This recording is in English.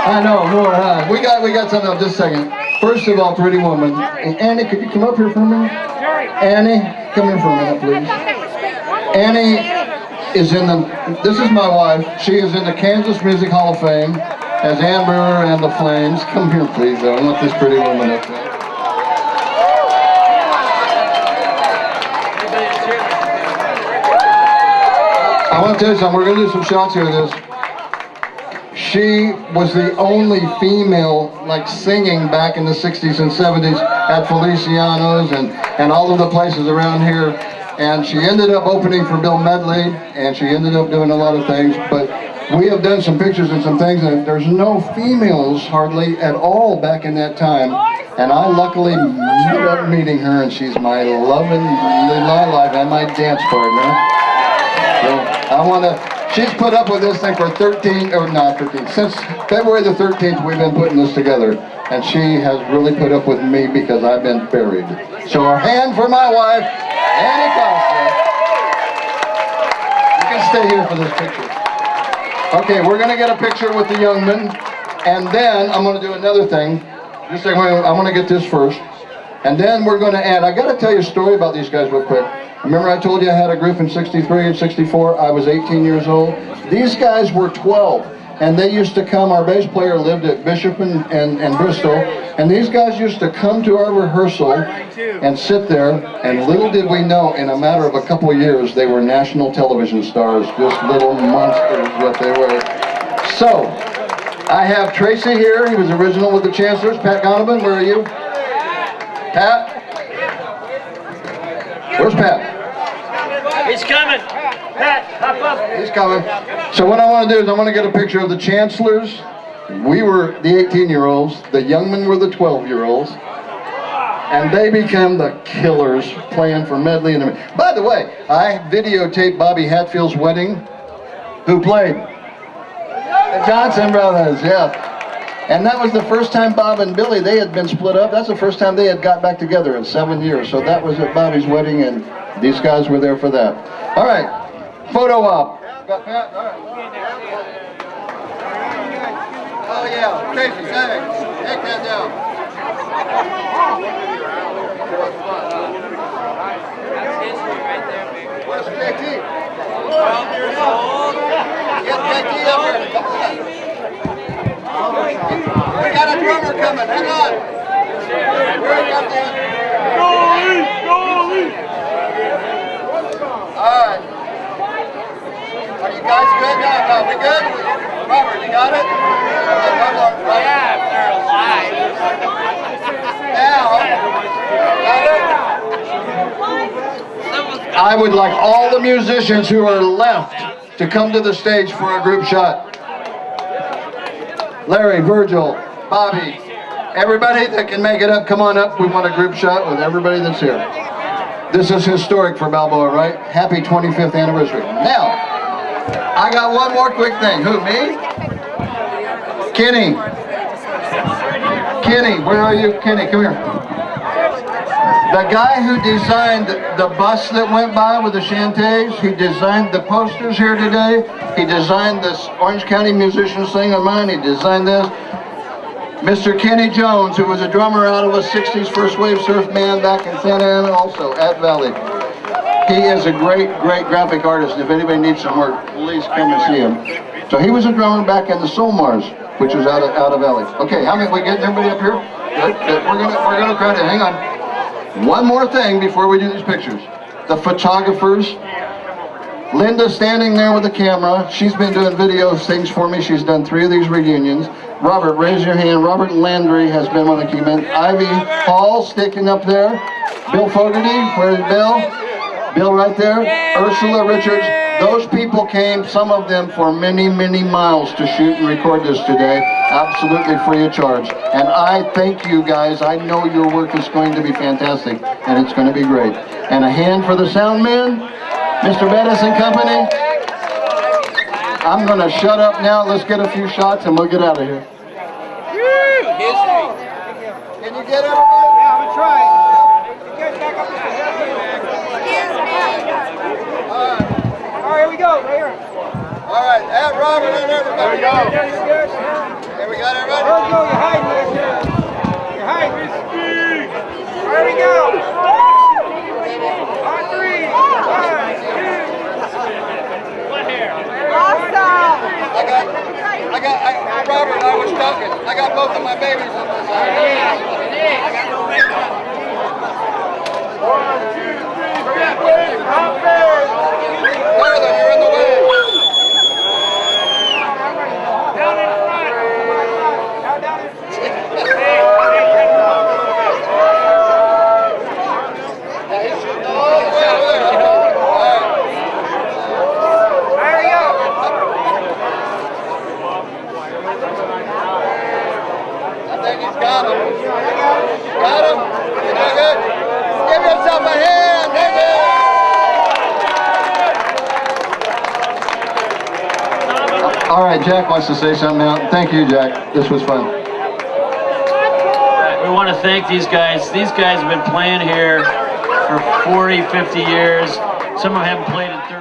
I know, more, huh? We got something else, just a second. First of all, pretty woman. Annie, could you come up here for a minute? Annie, come here for a minute, please. Annie is in the, this is my wife. She is in the Kansas Music Hall of Fame as Ann Brewer and the Flames. Come here, please, though. I want this pretty woman up there. I want to tell you something. We're going to do some shots here of this. She was the only female, like, singing back in the 60s and 70s at Feliciano's and all of the places around here. And she ended up opening for Bill Medley, and she ended up doing a lot of things. But we have done some pictures and some things, and there's no females hardly at all back in that time. And I luckily ended up meeting her, and she's my loving life and my dance partner. So I want to... She's put up with this thing for 13, or not 13, since February the 13th we've been putting this together. And she has really put up with me because I've been buried. So a hand for my wife, Annie Costa. You can stay here for this picture. Okay, we're going to get a picture with the Youngmen. And then I'm going to do another thing. Just a second, I want to get this first. And then we're going to add, I got to tell you a story about these guys real quick. Remember I told you I had a group in 63 and 64? I was 18 years old. These guys were 12, and they used to come. Our bass player lived at Bishop and Bristol, and these guys used to come to our rehearsal and sit there, and little did we know, in a matter of a couple of years, they were national television stars, just little monsters what they were. So, I have Tracy here. He was original with the Chancellors. Pat Donovan, where are you? Pat? Where's Pat? He's coming. Pat, hop up. He's coming. So what I want to do is I want to get a picture of the Chancellors. We were the 18-year-olds. The Youngmen were the 12-year-olds. And they became the killers playing for Medley. And by the way, I videotaped Bobby Hatfield's wedding. Who played? The Johnson Brothers, yeah. And that was the first time Bob and Billy, they had been split up. That's the first time they had got back together in 7 years. So that was at Bobby's wedding, and these guys were there for that. All right, photo op. Got Pat? All right. Oh yeah, Tracy, take that down. Where's JT? 12 years old. Get JT up here. Come on. We got a drummer coming, hang on. Goalie! Alright. Are you guys good now? No, we good? Robert, you got it? Yeah, if they're alive. Now, got it? I would like all the musicians who are left to come to the stage for a group shot. Larry, Virgil, Bobby, everybody that can make it up, come on up. We want a group shot with everybody that's here. This is historic for Balboa, right? Happy 25th anniversary. Now, I got one more quick thing. Who, me? Kenny. Kenny, where are you? Kenny, come here. The guy who designed the bus that went by with the Chantays, he designed the posters here today. He designed this Orange County musicians thing on mine. He designed this. Mr. Kenny Jones, who was a drummer out of a 60s first wave surf band back in Santa Ana, also at Valley. He is a great graphic artist. If anybody needs some work, please come and see him. So he was a drummer back in the Solmars, which was out of Valley. Okay, how many? We getting everybody up here? Good. We're gonna credit. Hang on. One more thing before we do these pictures. The photographers. Linda standing there with the camera. She's been doing video things for me. She's done 3 of these reunions. Robert, raise your hand. Robert Landry has been one of the key men. Ivy Hall sticking up there. Bill Fogarty, where's Bill? Bill right there. Ursula Richards. Those people came, some of them for many miles to shoot and record this today. Absolutely free of charge. And I thank you guys. I know your work is going to be fantastic, and it's going to be great. And a hand for the sound man, Mr. Bettis and company. I'm going to shut up now. Let's get a few shots and we'll get out of here. Can you get it? Yeah, I'm going to try. You guys back up there. Excuse me. All right, here we go. Right here. All right, add Robert and everybody. There we go. Okay, we got everybody. Virgil, you're hiding back there. You're hiding. There we go. On three. One, two. Awesome. Robert, I was talking. I got both of my babies on this side. One, two, three. Hop there. Further, you're in the way. Down in front. Now down in front. Got him. Got him. You're doing good. Give yourself a hand. All right, Jack wants to say something out. Thank you, Jack. This was fun. We want to thank these guys. These guys have been playing here for 40, 50 years. Some of them haven't played in 30.